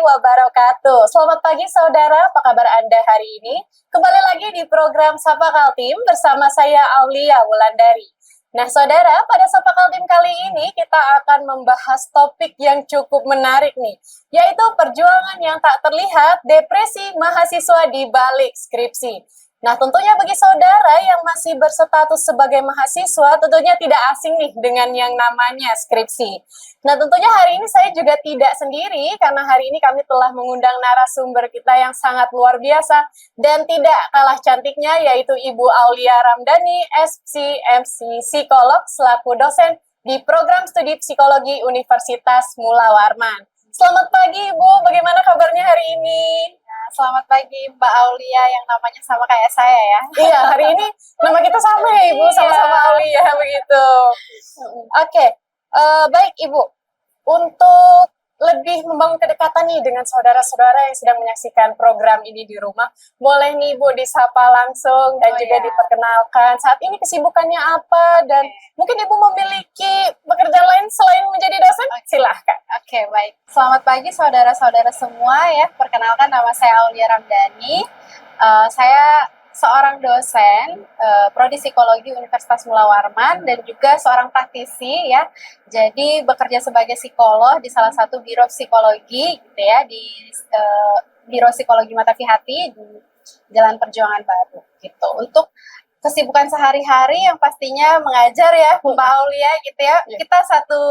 wabarakatuh. Selamat pagi saudara, apa kabar Anda hari ini? Kembali lagi di program Sapa Kaltim bersama saya Aulia Wulandari. Nah saudara, pada Sapa Kaltim kali ini kita akan membahas topik yang cukup menarik nih, yaitu perjuangan yang tak terlihat, depresi mahasiswa di balik skripsi. Nah, tentunya bagi saudara yang masih berstatus sebagai mahasiswa, tentunya tidak asing nih dengan yang namanya skripsi. Nah, tentunya hari ini saya juga tidak sendiri, karena hari ini kami telah mengundang narasumber kita yang sangat luar biasa, dan tidak kalah cantiknya, yaitu Ibu Aulia Ramdhani, SPSI Psikolog, selaku dosen di Program Studi Psikologi Universitas Mula Warman. Selamat pagi, Ibu. Bagaimana kabarnya hari ini? Selamat pagi Mbak Aulia yang namanya sama kayak saya ya. Iya, hari ini nama kita sama ya Ibu, sama-sama Aulia begitu. Oke, baik Ibu. Untuk lebih membangun kedekatan nih dengan saudara-saudara yang sedang menyaksikan program ini di rumah, boleh nih Ibu disapa langsung dan juga diperkenalkan saat ini kesibukannya apa dan mungkin Ibu memiliki pekerjaan lain selain menjadi dosen? Silahkan. Oke, baik. Selamat pagi saudara-saudara semua ya. Perkenalkan nama saya Aulia Ramdhani. Saya seorang dosen Prodi Psikologi Universitas Mula Warman dan juga seorang praktisi ya. Jadi bekerja sebagai psikolog di salah satu biro psikologi gitu ya di Biro Psikologi Matafi Hati di Jalan Perjuangan Baru gitu. Untuk kesibukan sehari-hari yang pastinya mengajar ya Mbak Aulia gitu ya. Kita satu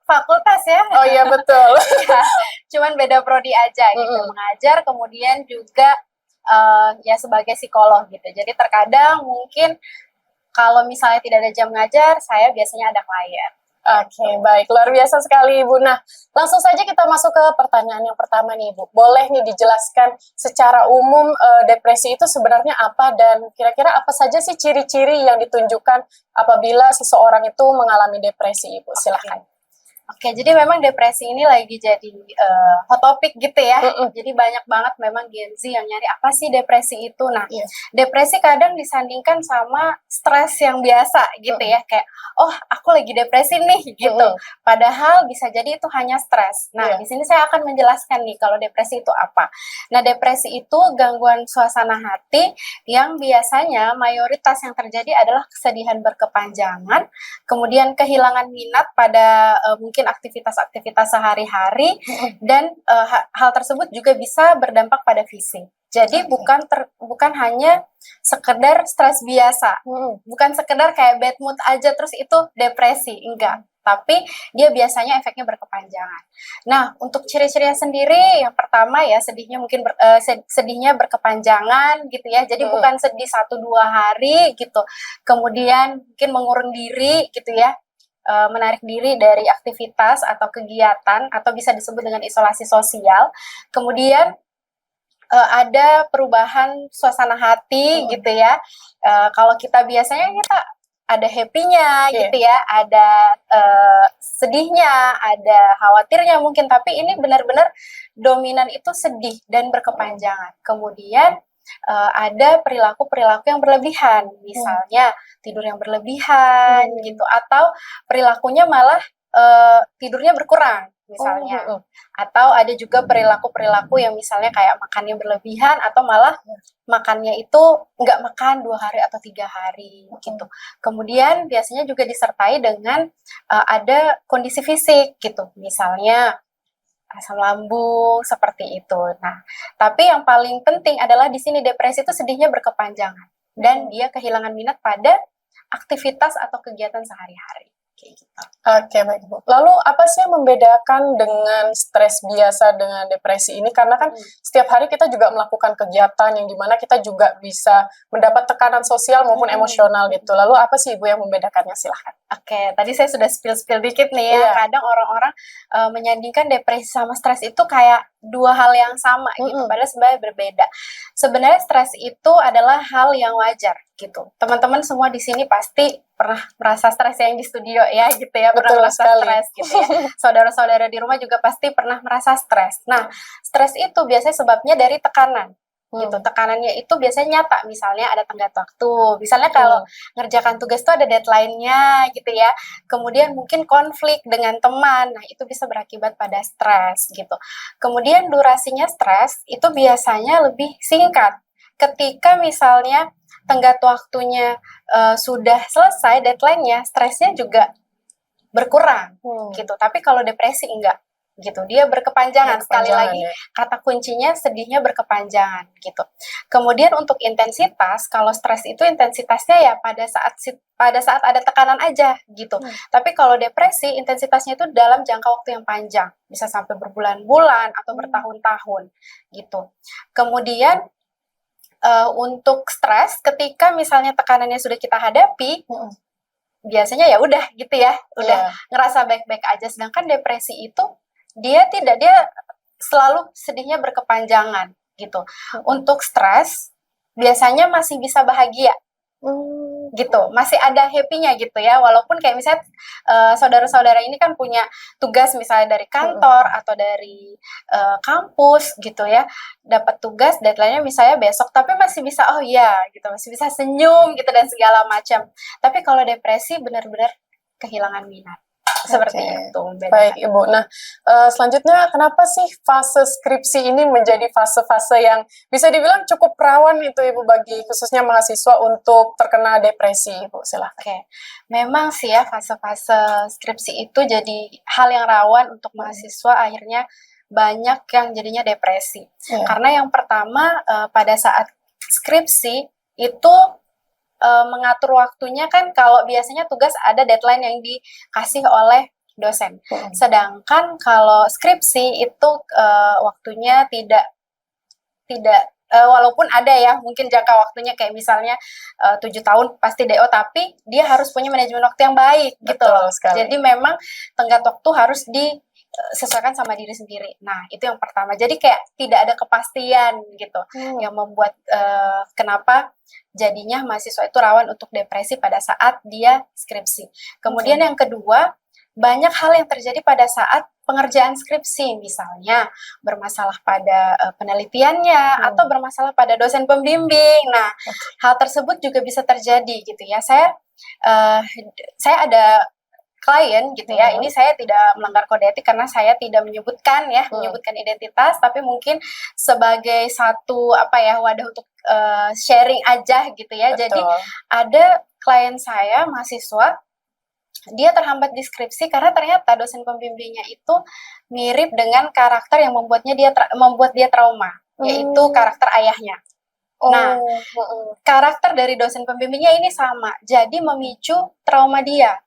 fakultas ya. Oh iya betul. Ya, cuman beda prodi aja gitu. Mengajar kemudian juga ya sebagai psikolog gitu. Jadi terkadang mungkin kalau misalnya tidak ada jam ngajar, saya biasanya ada klien. Oke, baik. Luar biasa sekali, Ibu. Nah, langsung saja kita masuk ke pertanyaan yang pertama nih, Ibu. Boleh nih dijelaskan secara umum depresi itu sebenarnya apa dan kira-kira apa saja sih ciri-ciri yang ditunjukkan apabila seseorang itu mengalami depresi, Ibu? Silakan. Oke, jadi memang depresi ini lagi jadi hot topic gitu ya. Jadi banyak banget memang Gen Z yang nyari apa sih depresi itu. Nah, depresi kadang disandingkan sama stres yang biasa gitu ya. Kayak, oh aku lagi depresi nih gitu. Padahal bisa jadi itu hanya stres. Nah, di sini saya akan menjelaskan nih kalau depresi itu apa. Nah, depresi itu gangguan suasana hati yang biasanya mayoritas yang terjadi adalah kesedihan berkepanjangan, kemudian kehilangan minat pada mungkin aktivitas-aktivitas sehari-hari dan hal tersebut juga bisa berdampak pada fisik. Jadi bukan hanya sekedar stres biasa, bukan sekedar kayak bad mood aja terus itu depresi, enggak. Tapi dia biasanya efeknya berkepanjangan. Nah, untuk ciri-cirinya sendiri, yang pertama ya sedihnya mungkin sedihnya berkepanjangan gitu ya. Jadi bukan sedih 1-2 hari gitu. Kemudian mungkin mengurung diri gitu ya. Menarik diri dari aktivitas atau kegiatan atau bisa disebut dengan isolasi sosial. Kemudian ada perubahan suasana hati gitu ya. Kalau kita biasanya kita ada happy-nya gitu ya, ada sedihnya, ada khawatirnya mungkin, tapi ini benar-benar dominan itu sedih dan berkepanjangan. Kemudian ada perilaku-perilaku yang berlebihan, misalnya tidur yang berlebihan gitu, atau perilakunya malah tidurnya berkurang misalnya, atau ada juga perilaku-perilaku yang misalnya kayak makannya berlebihan atau malah makannya itu nggak makan 2 hari atau 3 hari gitu. Kemudian biasanya juga disertai dengan ada kondisi fisik gitu, misalnya asam lambung seperti itu. Nah, tapi yang paling penting adalah di sini depresi itu sedihnya berkepanjangan dan dia kehilangan minat pada aktivitas atau kegiatan sehari-hari. Kayak gitu. Oke, baik Bu. Lalu apa sih yang membedakan dengan stres biasa dengan depresi ini? Karena kan setiap hari kita juga melakukan kegiatan yang dimana kita juga bisa mendapat tekanan sosial maupun emosional gitu. Lalu apa sih Ibu yang membedakannya? Silahkan. Oke, tadi saya sudah spill dikit nih ya. Kadang orang-orang menyandingkan depresi sama stres itu kayak dua hal yang sama gitu, padahal sebenarnya berbeda. Sebenarnya stres itu adalah hal yang wajar gitu. Teman-teman semua di sini pasti pernah merasa stres yang di studio ya gitu ya, pernah merasa stres gitu ya. Saudara-saudara di rumah juga pasti pernah merasa stres. Nah, stres itu biasanya sebabnya dari tekanan. gitu. Tekanannya itu biasanya nyata, misalnya ada tenggat waktu. Misalnya kalau ngerjakan tugas tuh ada deadline-nya gitu ya. Kemudian mungkin konflik dengan teman. Nah, itu bisa berakibat pada stres gitu. Kemudian durasinya stres itu biasanya lebih singkat. Ketika misalnya tenggat waktunya sudah selesai deadline-nya, stresnya juga berkurang gitu. Tapi kalau depresi enggak gitu, dia berkepanjangan. Sekali lagi kata kuncinya sedihnya berkepanjangan gitu. Kemudian untuk intensitas, kalau stres itu intensitasnya ya pada saat ada tekanan aja gitu. Tapi kalau depresi intensitasnya itu dalam jangka waktu yang panjang, bisa sampai berbulan-bulan atau bertahun-tahun gitu. Kemudian untuk stres, ketika misalnya tekanannya sudah kita hadapi, biasanya ya udah gitu ya, udah ngerasa baik-baik aja. Sedangkan depresi itu dia selalu sedihnya berkepanjangan gitu. Untuk stres biasanya masih bisa bahagia gitu, masih ada happy-nya gitu ya, walaupun kayak misalnya saudara-saudara ini kan punya tugas misalnya dari kantor atau dari kampus gitu ya, dapat tugas deadline-nya misalnya besok, tapi masih bisa oh iya gitu, masih bisa senyum gitu dan segala macam. Tapi kalau depresi benar-benar kehilangan minat. Seperti itu. Baik Ibu. Nah, selanjutnya kenapa sih fase skripsi ini menjadi fase-fase yang bisa dibilang cukup rawan itu Ibu bagi khususnya mahasiswa untuk terkena depresi Ibu? Silahkan. Memang sih ya fase-fase skripsi itu jadi hal yang rawan untuk mahasiswa, akhirnya banyak yang jadinya depresi. Karena yang pertama pada saat skripsi itu mengatur waktunya kan, kalau biasanya tugas ada deadline yang dikasih oleh dosen. Sedangkan kalau skripsi itu waktunya tidak walaupun ada ya mungkin jangka waktunya kayak misalnya 7 tahun pasti DO, tapi dia harus punya manajemen waktu yang baik. Betul gitu loh. sekali. Jadi memang tenggat waktu harus disesuaikan sama diri sendiri. Nah, itu yang pertama. Jadi kayak tidak ada kepastian gitu, yang membuat kenapa jadinya mahasiswa itu rawan untuk depresi pada saat dia skripsi. Kemudian yang kedua, banyak hal yang terjadi pada saat pengerjaan skripsi, misalnya bermasalah pada penelitiannya atau bermasalah pada dosen pembimbing. Nah, hal tersebut juga bisa terjadi gitu ya. Saya ada klien gitu ya, ini saya tidak melanggar kode etik karena saya tidak menyebutkan identitas, tapi mungkin sebagai satu wadah untuk sharing aja gitu ya. Betul. Jadi ada klien saya mahasiswa, dia terhambat di skripsi karena ternyata dosen pembimbingnya itu mirip dengan karakter yang membuat dia trauma, yaitu karakter ayahnya. Nah, karakter dari dosen pembimbingnya ini sama, jadi memicu trauma dia.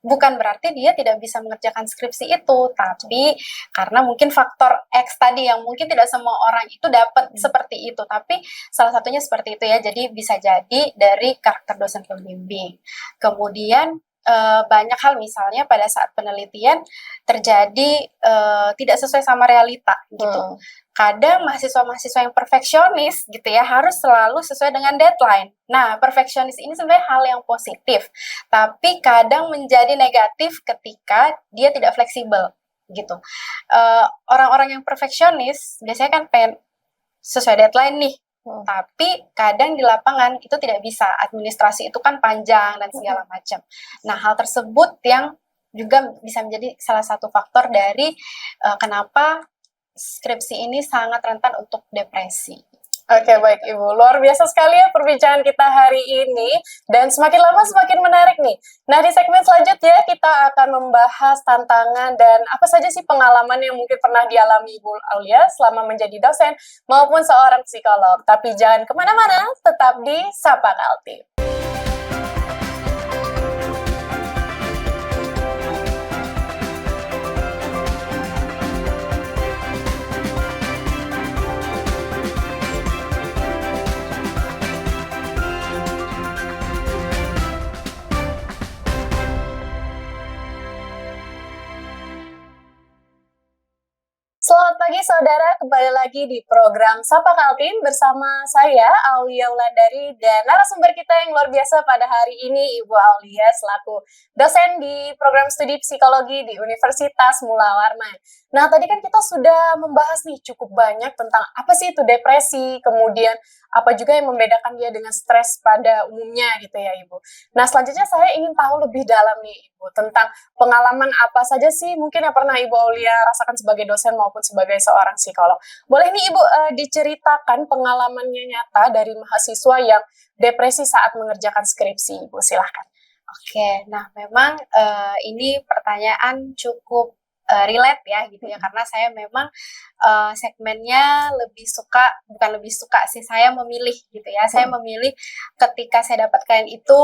Bukan berarti dia tidak bisa mengerjakan skripsi itu, tapi karena mungkin faktor X tadi yang mungkin tidak semua orang itu dapat seperti itu, tapi salah satunya seperti itu ya. Jadi bisa jadi dari karakter dosen pembimbing. Kemudian banyak hal, misalnya pada saat penelitian terjadi tidak sesuai sama realita gitu. Kadang mahasiswa-mahasiswa yang perfeksionis gitu ya harus selalu sesuai dengan deadline. Nah, perfeksionis ini sebenarnya hal yang positif, tapi kadang menjadi negatif ketika dia tidak fleksibel gitu. Orang-orang yang perfeksionis biasanya kan pengen sesuai deadline nih, tapi kadang di lapangan itu tidak bisa. Administrasi itu kan panjang dan segala macam. Nah, hal tersebut yang juga bisa menjadi salah satu faktor dari kenapa skripsi ini sangat rentan untuk depresi. Oke, baik Ibu. Luar biasa sekali ya perbincangan kita hari ini, dan semakin lama semakin menarik nih. Nah, di segmen selanjutnya kita akan membahas tantangan dan apa saja sih pengalaman yang mungkin pernah dialami Ibu Aulia selama menjadi dosen maupun seorang psikolog. Tapi jangan kemana-mana, tetap di Sapa Kaltim. Selamat pagi saudara, kembali lagi di program Sapa Kaltim bersama saya Aulia Wulandari dan narasumber kita yang luar biasa pada hari ini Ibu Aulia selaku dosen di program studi psikologi di Universitas Mula Warman. Nah tadi kan kita sudah membahas nih cukup banyak tentang apa sih itu depresi, kemudian apa juga yang membedakan dia dengan stres pada umumnya gitu ya Ibu. Nah selanjutnya saya ingin tahu lebih dalam nih Ibu tentang pengalaman apa saja sih mungkin yang pernah Ibu Aulia rasakan sebagai dosen maupun sebagai seorang psikolog. Boleh nih Ibu diceritakan pengalamannya nyata dari mahasiswa yang depresi saat mengerjakan skripsi Ibu, silahkan. Oke, nah memang ini pertanyaan cukup relate ya gitu ya, karena saya memang segmennya bukan lebih suka sih, saya memilih gitu ya, saya memilih ketika saya dapatkan itu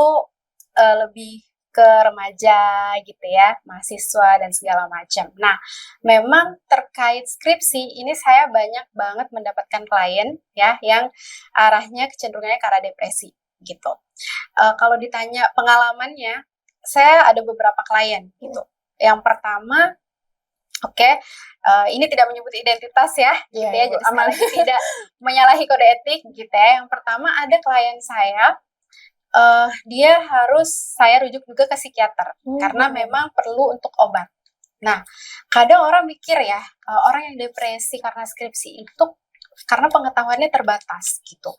lebih ke remaja gitu ya, mahasiswa dan segala macam. Nah, memang terkait skripsi ini saya banyak banget mendapatkan klien ya yang arahnya kecenderungannya ke arah depresi gitu. Kalau ditanya pengalamannya, saya ada beberapa klien gitu. Yang pertama, ini tidak menyebut identitas ya, gitu ya. Jadi sekali lagi tidak menyalahi kode etik gitu ya. Yang pertama ada klien saya, dia harus saya rujuk juga ke psikiater karena memang perlu untuk obat. Nah, kadang orang mikir ya, orang yang depresi karena skripsi itu karena pengetahuannya terbatas gitu.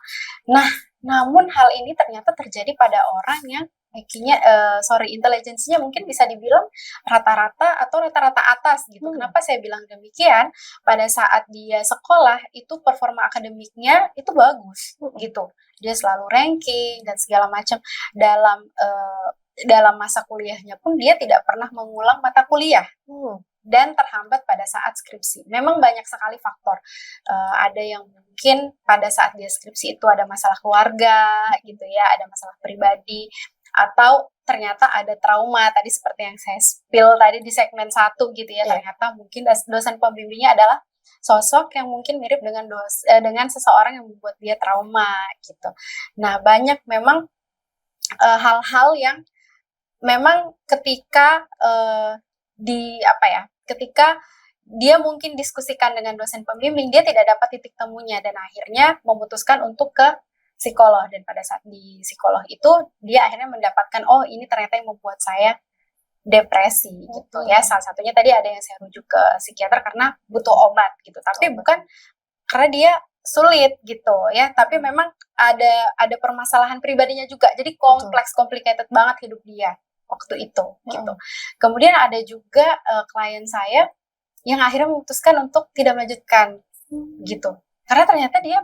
Nah, namun hal ini ternyata terjadi pada orang yang intelijensinya mungkin bisa dibilang rata-rata atau rata-rata atas gitu. Kenapa saya bilang demikian? Pada saat dia sekolah itu performa akademiknya itu bagus gitu. Dia selalu ranking dan segala macam. Dalam masa kuliahnya pun dia tidak pernah mengulang mata kuliah. Dan terhambat pada saat skripsi. Memang banyak sekali faktor. Ada yang mungkin pada saat dia skripsi itu ada masalah keluarga gitu ya, ada masalah pribadi, atau ternyata ada trauma tadi seperti yang saya spill tadi di segmen 1 gitu ya. Ternyata mungkin dosen pembimbingnya adalah sosok yang mungkin mirip dengan seseorang yang membuat dia trauma gitu. Nah, banyak memang hal-hal yang memang ketika ketika dia mungkin diskusikan dengan dosen pembimbing, dia tidak dapat titik temunya dan akhirnya memutuskan untuk ke psikolog. Dan pada saat di psikolog itu dia akhirnya mendapatkan, oh ini ternyata yang membuat saya depresi gitu ya. Salah satunya tadi ada yang saya rujuk ke psikiater karena butuh obat gitu, tapi bukan karena dia sulit gitu ya, tapi memang ada permasalahan pribadinya juga, jadi complicated banget hidup dia waktu itu gitu. Kemudian ada juga klien saya yang akhirnya memutuskan untuk tidak melanjutkan gitu, karena ternyata dia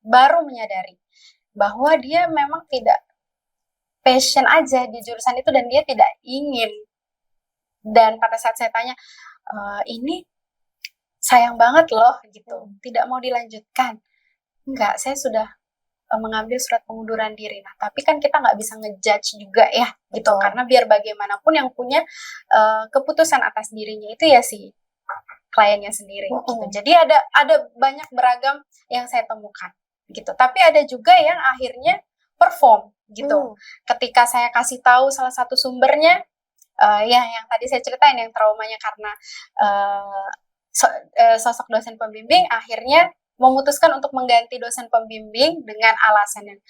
baru menyadari bahwa dia memang tidak passion aja di jurusan itu dan dia tidak ingin. Dan pada saat saya tanya, ini sayang banget loh gitu, tidak mau dilanjutkan. Enggak, saya sudah mengambil surat pengunduran diri. Nah, tapi kan kita nggak bisa ngejudge juga ya gitu, karena biar bagaimanapun yang punya keputusan atas dirinya itu ya si kliennya sendiri gitu. Jadi ada banyak beragam yang saya temukan gitu. Tapi ada juga yang akhirnya perform gitu. Ketika saya kasih tahu salah satu sumbernya, yang tadi saya ceritain yang traumanya karena sosok dosen pembimbing, akhirnya memutuskan untuk mengganti dosen pembimbing dengan alasan yang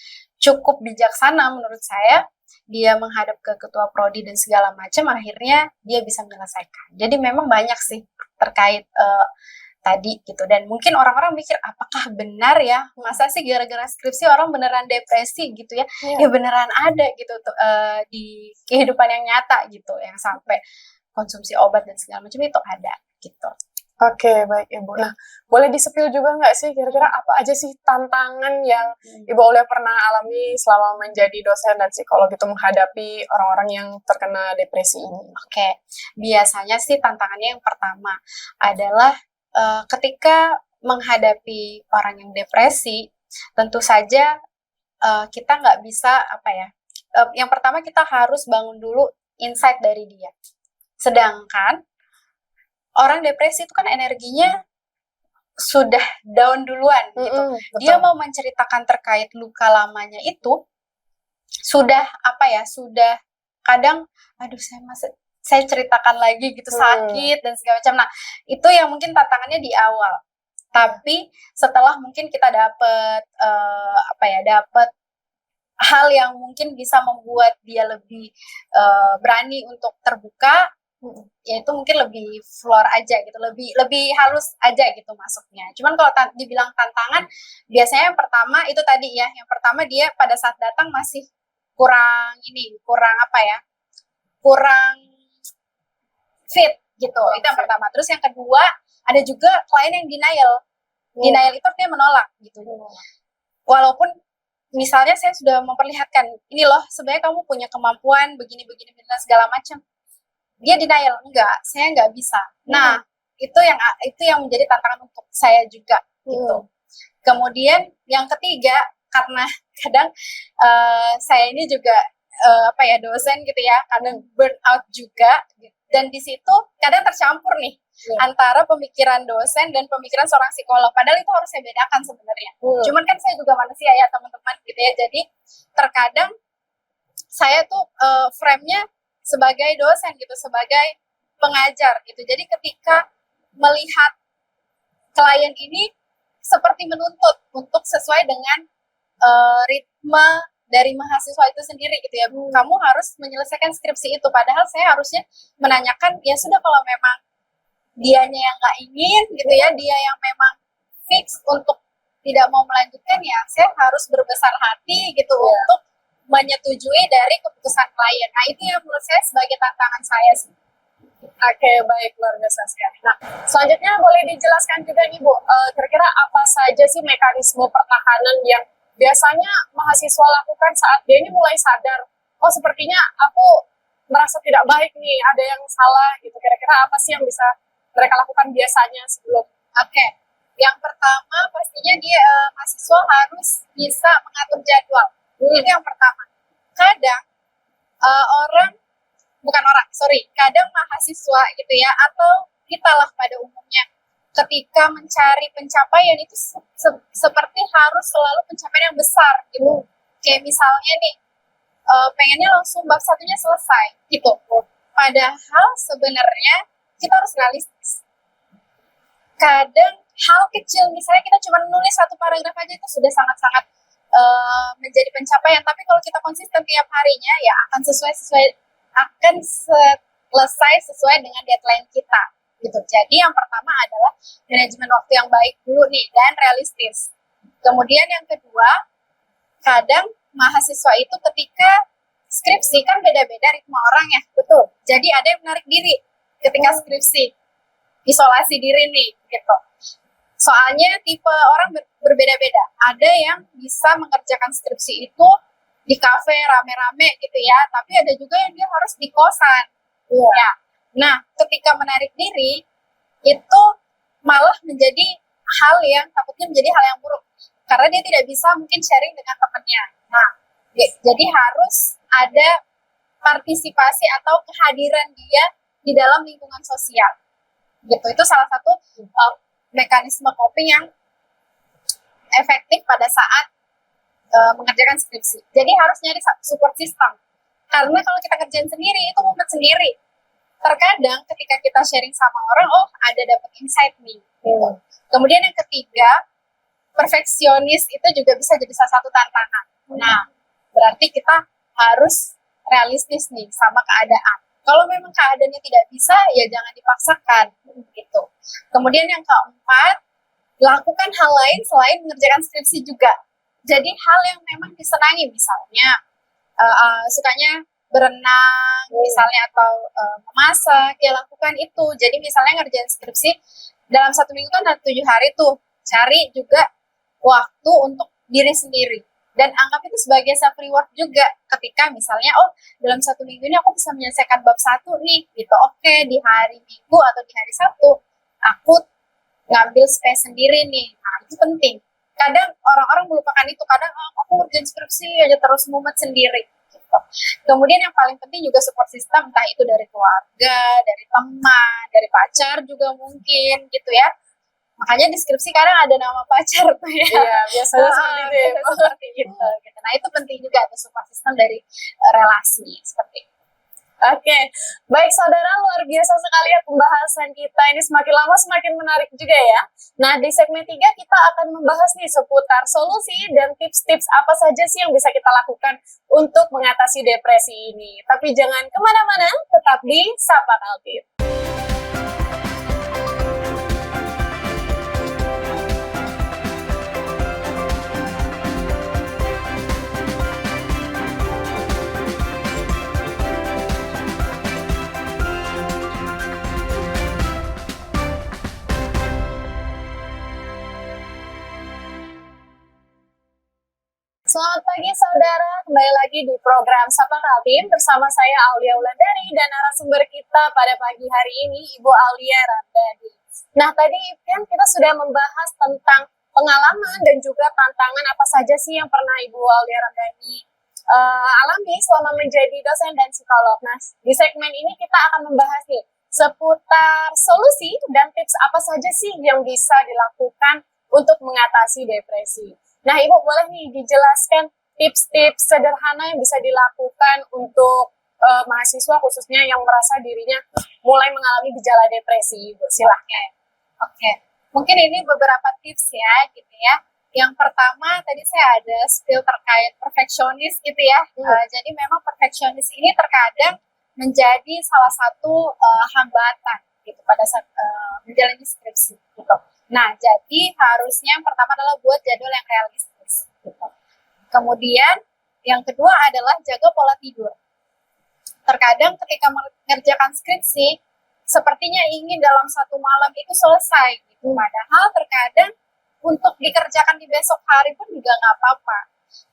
cukup bijaksana menurut saya. Dia menghadap ke ketua prodi dan segala macam, akhirnya dia bisa menyelesaikan. Jadi memang banyak sih terkait tadi gitu. Dan mungkin orang-orang mikir, apakah benar ya, masa sih gara-gara skripsi orang beneran depresi gitu ya? Ya beneran ada gitu di kehidupan yang nyata gitu, yang sampai konsumsi obat dan segala macam itu ada gitu. Oke, baik Ibu. Nah, boleh disepil juga nggak sih kira-kira apa aja sih tantangan yang Ibu Aulia pernah alami selama menjadi dosen dan psikolog itu menghadapi orang-orang yang terkena depresi ini? Oke, biasanya sih tantangannya yang pertama adalah ketika menghadapi orang yang depresi, tentu saja kita nggak bisa yang pertama kita harus bangun dulu insight dari dia. Sedangkan orang depresi itu kan energinya sudah down duluan gitu. Dia mau menceritakan terkait luka lamanya itu sudah kadang aduh saya ceritakan lagi gitu, sakit dan segala macam. Nah, itu yang mungkin tantangannya di awal. Tapi setelah mungkin kita dapet dapet hal yang mungkin bisa membuat dia lebih berani untuk terbuka, ya itu mungkin lebih floor aja gitu, lebih halus aja gitu masuknya. Cuman kalau dibilang tantangan, biasanya yang pertama itu tadi ya, yang pertama dia pada saat datang masih kurang fit gitu. Itu yang pertama. Terus yang kedua, ada juga klien yang denial. Denial itu artinya menolak gitu. Walaupun misalnya saya sudah memperlihatkan, ini loh sebenarnya kamu punya kemampuan begini dan segala macam. Dia denial, enggak, saya enggak bisa. Nah, itu yang menjadi tantangan untuk saya juga gitu. Kemudian yang ketiga, karena kadang saya ini juga dosen gitu ya, kadang burn out juga, dan di situ kadang tercampur nih antara pemikiran dosen dan pemikiran seorang psikolog. Padahal itu harus saya bedakan sebenarnya. Cuman kan saya juga manusia ya teman-teman gitu ya. Jadi terkadang saya tuh frame-nya sebagai dosen gitu, sebagai pengajar gitu. Jadi ketika melihat klien ini seperti menuntut untuk sesuai dengan ritme dari mahasiswa itu sendiri gitu ya. Kamu harus menyelesaikan skripsi itu. Padahal saya harusnya menanyakan, ya sudah kalau memang dianya yang nggak ingin gitu ya, dia yang memang fix untuk tidak mau melanjutkan, ya saya harus berbesar hati gitu untuk menyetujui dari keputusan klien. Nah itu yang menurut saya sebagai tantangan saya sih. Oke, baik, luar biasa sekali. Nah, selanjutnya boleh dijelaskan juga nih Bu, kira-kira apa saja sih mekanisme pertahanan yang biasanya mahasiswa lakukan saat dia ini mulai sadar, oh sepertinya aku merasa tidak baik nih, ada yang salah gitu. Kira-kira apa sih yang bisa mereka lakukan biasanya sebelum? Oke. Yang pertama pastinya dia mahasiswa harus bisa mengatur jadwal. Itu yang pertama. Kadang kadang mahasiswa gitu ya, atau kita lah pada umumnya, ketika mencari pencapaian itu seperti harus selalu pencapaian yang besar gitu. Kayak misalnya nih, pengennya langsung bab satunya selesai gitu. Padahal sebenarnya kita harus realistis. Kadang hal kecil, misalnya kita cuma nulis satu paragraf aja itu sudah sangat-sangat menjadi pencapaian. Tapi kalau kita konsisten tiap harinya, ya akan selesai sesuai dengan deadline kita gitu. Jadi yang pertama adalah manajemen waktu yang baik dulu nih dan realistis. Kemudian yang kedua, kadang mahasiswa itu ketika skripsi kan beda-beda ritme orang ya, betul. Jadi ada yang menarik diri ketika skripsi, isolasi diri nih gitu. Soalnya tipe orang berbeda-beda. Ada yang bisa mengerjakan skripsi itu di kafe rame-rame gitu ya, tapi ada juga yang dia harus di kosan. Ya. Nah, ketika menarik diri itu malah menjadi hal yang takutnya menjadi hal yang buruk karena dia tidak bisa mungkin sharing dengan temannya. Nah, jadi harus ada partisipasi atau kehadiran dia di dalam lingkungan sosial. Gitu. Itu salah satu mekanisme coping yang efektif pada saat mengerjakan skripsi. Jadi harus nyari support system. Karena kalau kita kerjain sendiri, itu mumet sendiri. Terkadang ketika kita sharing sama orang, oh ada dapat insight nih. Gitu. Kemudian yang ketiga, perfeksionis itu juga bisa jadi salah satu tantangan. Nah, berarti kita harus realistis nih sama keadaan. Kalau memang keadaannya tidak bisa, ya jangan dipaksakan. Gitu. Kemudian yang keempat, lakukan hal lain selain mengerjakan skripsi juga. Jadi hal yang memang disenangi, misalnya sukanya berenang, misalnya atau memasak, ya lakukan itu. Jadi misalnya ngerjain skripsi dalam 1 minggu kan ada 7 hari tuh, cari juga waktu untuk diri sendiri. Dan anggap itu sebagai self reward juga. Ketika misalnya, oh dalam 1 minggu ini aku bisa menyelesaikan bab 1 nih, gitu. Oke, di hari Minggu atau di hari Sabtu, aku ngambil space sendiri nih. Nah, itu penting. Kadang orang-orang melupakan itu. Kadang aku ngerjain skripsi aja terus mumet sendiri. Gitu. Kemudian yang paling penting juga support system, entah itu dari keluarga, dari teman, dari pacar juga mungkin gitu ya. Makanya di skripsi kadang ada nama pacar tuh ya. Iya, biasanya seperti itu ya. Seperti itu. Gitu. Nah itu penting juga ada support system dari relasi seperti itu. Oke, baik saudara, luar biasa sekali ya pembahasan kita ini, semakin lama semakin menarik juga ya. Nah, di segmen 3 kita akan membahas nih seputar solusi dan tips-tips apa saja sih yang bisa kita lakukan untuk mengatasi depresi ini. Tapi jangan kemana-mana, tetap di Sapa Kaltim. Selamat pagi saudara, kembali lagi di program Sapa Kaltim bersama saya Aulia Wulandari dan narasumber kita pada pagi hari ini Ibu Aulia Ramdhani. Nah, tadi kan kita sudah membahas tentang pengalaman dan juga tantangan apa saja sih yang pernah Ibu Aulia Ramdhani alami selama menjadi dosen dan psikolog. Nah, di segmen ini kita akan membahas nih seputar solusi dan tips apa saja sih yang bisa dilakukan untuk mengatasi depresi. Nah, Ibu boleh nih dijelaskan tips-tips sederhana yang bisa dilakukan untuk mahasiswa khususnya yang merasa dirinya mulai mengalami gejala depresi, Ibu. Silahkan. Oke. Mungkin ini beberapa tips ya, gitu ya. Yang pertama, tadi saya ada skill terkait perfeksionis gitu ya. Jadi memang perfeksionis ini terkadang menjadi salah satu hambatan gitu pada saat menjalani skripsi gitu. Nah, jadi harusnya yang pertama adalah buat jadwal yang realistis gitu. Kemudian yang kedua adalah jaga pola tidur. Terkadang ketika mengerjakan skripsi, sepertinya ingin dalam satu malam itu selesai gitu. Padahal terkadang untuk dikerjakan di besok hari pun juga nggak apa-apa.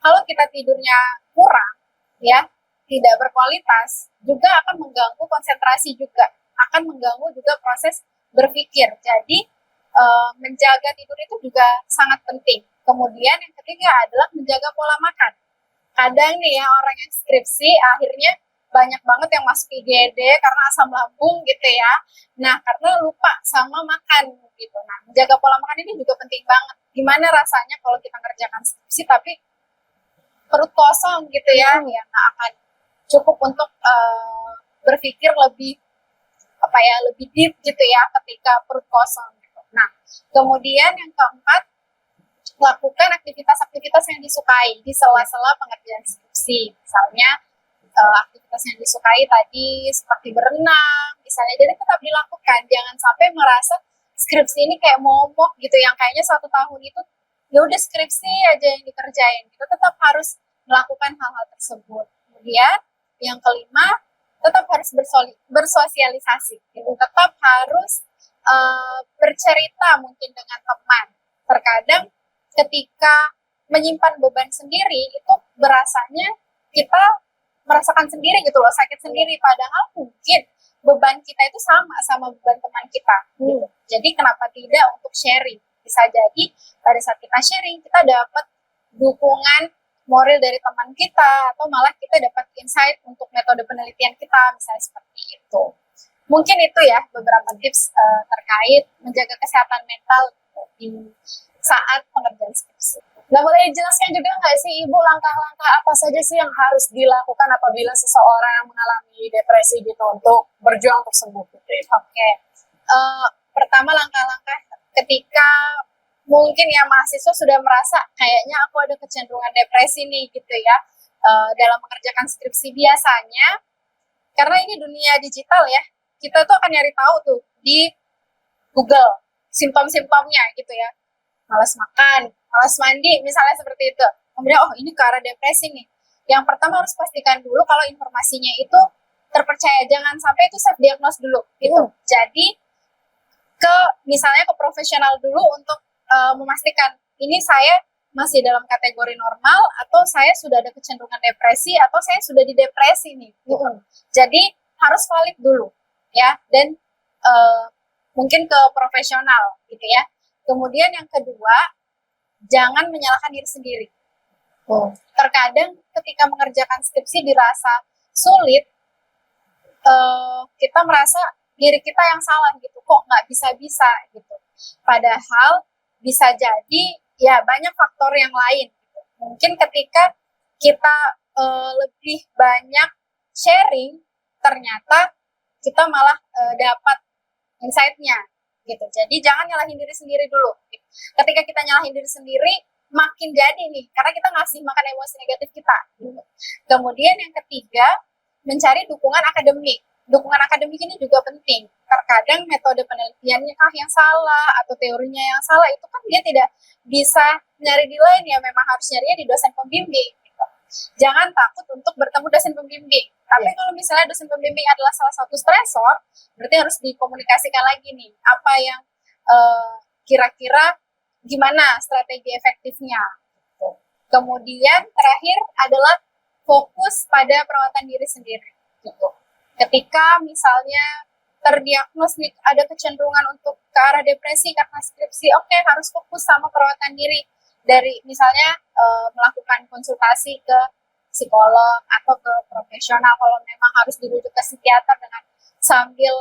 Kalau kita tidurnya kurang, ya tidak berkualitas, juga akan mengganggu konsentrasi juga, akan mengganggu juga proses berpikir. Jadi menjaga tidur itu juga sangat penting. Kemudian yang ketiga adalah menjaga pola makan. Kadang nih ya orang yang skripsi akhirnya banyak banget yang masuk IGD karena asam lambung gitu ya. Nah, karena lupa sama makan gitu. Nah, menjaga pola makan ini juga penting banget. Gimana rasanya kalau kita ngerjakan skripsi tapi perut kosong gitu ya, ya nggak akan cukup untuk berpikir lebih lebih deep gitu ya ketika perut kosong. Nah, kemudian yang keempat, lakukan aktivitas-aktivitas yang disukai di sela-sela pengerjaan skripsi. Misalnya, aktivitas yang disukai tadi seperti berenang, misalnya. Jadi tetap dilakukan, jangan sampai merasa skripsi ini kayak momok gitu, yang kayaknya 1 tahun itu ya udah skripsi aja yang dikerjain. Kita tetap harus melakukan hal-hal tersebut. Kemudian, yang kelima, tetap harus bersosialisasi. Gitu. Tetap harus bercerita mungkin dengan teman. Terkadang ketika menyimpan beban sendiri itu berasanya kita merasakan sendiri gitu loh, sakit sendiri, padahal mungkin beban kita itu sama beban teman kita gitu. Jadi kenapa tidak untuk sharing? Bisa jadi pada saat kita sharing kita dapat dukungan moral dari teman kita, atau malah kita dapat insight untuk metode penelitian kita, misalnya seperti itu. Mungkin itu ya beberapa tips terkait menjaga kesehatan mental di saat pengerjaan skripsi. Nah, boleh dijelaskan juga nggak sih Ibu langkah-langkah apa saja sih yang harus dilakukan apabila seseorang mengalami depresi gitu untuk berjuang untuk sembuh? Oke. Pertama langkah-langkah ketika mungkin ya mahasiswa sudah merasa kayaknya aku ada kecenderungan depresi nih gitu ya, dalam mengerjakan skripsi biasanya, karena ini dunia digital ya, kita tuh akan nyari tahu tuh di Google simptom-simptomnya gitu ya. Malas makan, malas mandi, misalnya seperti itu. Kemudian, oh ini ke arah depresi nih. Yang pertama harus pastikan dulu kalau informasinya itu terpercaya. Jangan sampai itu self diagnose dulu gitu. Jadi misalnya ke profesional dulu untuk memastikan ini saya masih dalam kategori normal atau saya sudah ada kecenderungan depresi atau saya sudah di depresi nih. Gitu. Jadi harus valid dulu ya, dan mungkin ke profesional gitu ya. Kemudian yang kedua, jangan menyalahkan diri sendiri. Terkadang ketika mengerjakan skripsi dirasa sulit, kita merasa diri kita yang salah gitu, kok nggak bisa-bisa gitu. Padahal bisa jadi ya banyak faktor yang lain. Gitu. Mungkin ketika kita lebih banyak sharing ternyata kita malah dapat insight-nya gitu. Jadi jangan nyalahin diri sendiri dulu. Gitu. Ketika kita nyalahin diri sendiri, makin jadi nih, karena kita ngasih makan emosi negatif kita. Gitu. Kemudian yang ketiga, mencari dukungan akademik. Dukungan akademik ini juga penting. Terkadang metode penelitiannya kah yang salah atau teorinya yang salah, itu kan dia tidak bisa nyari di lain, ya memang harus nyarinya di dosen pembimbing. Gitu. Jangan takut untuk bertemu dosen pembimbing. Tapi kalau misalnya dosen pembimbing adalah salah satu stresor, berarti harus dikomunikasikan lagi nih, apa yang kira-kira gimana strategi efektifnya. Gitu. Kemudian terakhir adalah fokus pada perawatan diri sendiri. Gitu. Ketika misalnya terdiagnos nih ada kecenderungan untuk ke arah depresi karena skripsi, oke, harus fokus sama perawatan diri dari misalnya melakukan konsultasi ke psikolog atau ke profesional. Kalau memang harus dirujuk ke psikiater dengan sambil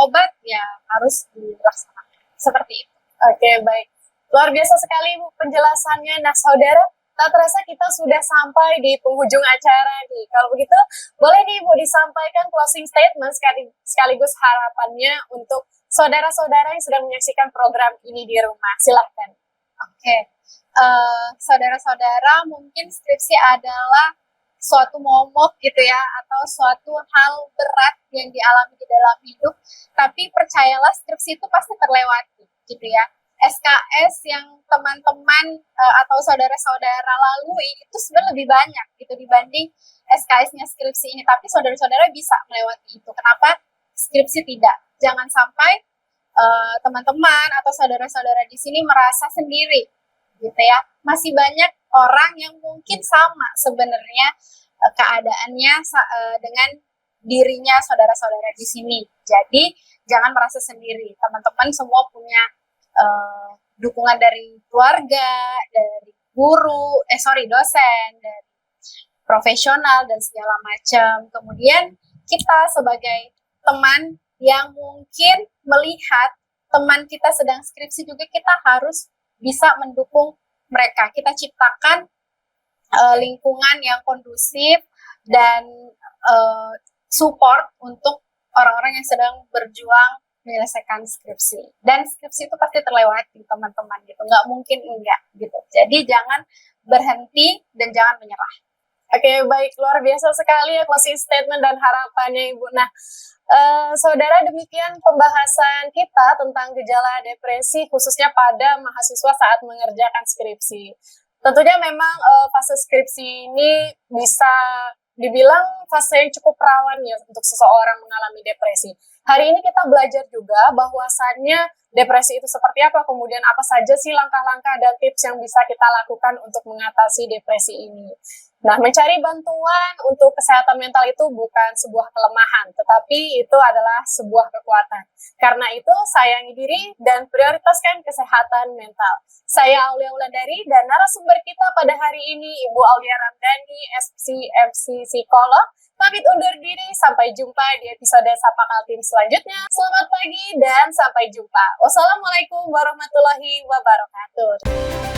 obat, ya harus dilaksanakan seperti itu. Oke, baik. Luar biasa sekali Bu penjelasannya. Nah, saudara, tak terasa kita sudah sampai di penghujung acara nih. Kalau begitu, boleh nih Bu disampaikan closing statement sekaligus harapannya untuk saudara-saudara yang sedang menyaksikan program ini di rumah. Silahkan. Oke. Saudara-saudara, mungkin skripsi adalah suatu momok gitu ya, atau suatu hal berat yang dialami di dalam hidup, tapi percayalah skripsi itu pasti terlewati gitu ya. SKS yang teman-teman atau saudara-saudara lalui itu sebenarnya lebih banyak gitu dibanding SKS-nya skripsi ini, tapi saudara-saudara bisa melewati itu. Kenapa skripsi tidak? Jangan sampai teman-teman atau saudara-saudara di sini merasa sendiri gitu ya. Masih banyak orang yang mungkin sama sebenarnya keadaannya dengan dirinya saudara-saudara di sini. Jadi jangan merasa sendiri. Teman-teman semua punya dukungan dari keluarga, dari guru, dosen, dari profesional dan segala macam. Kemudian kita sebagai teman yang mungkin melihat teman kita sedang skripsi juga, kita harus bisa mendukung mereka. Kita ciptakan lingkungan yang kondusif dan support untuk orang-orang yang sedang berjuang menyelesaikan skripsi. Dan skripsi itu pasti terlewati teman-teman gitu, nggak mungkin enggak gitu. Jadi jangan berhenti dan jangan menyerah. Oke, baik, luar biasa sekali ya closing statement dan harapannya Ibu. Nah, saudara, demikian pembahasan kita tentang gejala depresi khususnya pada mahasiswa saat mengerjakan skripsi. Tentunya memang fase skripsi ini bisa dibilang fase yang cukup rawan ya untuk seseorang mengalami depresi. Hari ini kita belajar juga bahwasannya depresi itu seperti apa, kemudian apa saja sih langkah-langkah dan tips yang bisa kita lakukan untuk mengatasi depresi ini. Nah, mencari bantuan untuk kesehatan mental itu bukan sebuah kelemahan, tetapi itu adalah sebuah kekuatan. Karena itu, sayangi diri dan prioritaskan kesehatan mental. Saya Aulia Wulandari dan narasumber kita pada hari ini Ibu Aulia Ramdhani, MC Psikolog. Pamit undur diri, sampai jumpa di episode Sapa Kaltim selanjutnya. Selamat pagi dan sampai jumpa. Wassalamualaikum warahmatullahi wabarakatuh.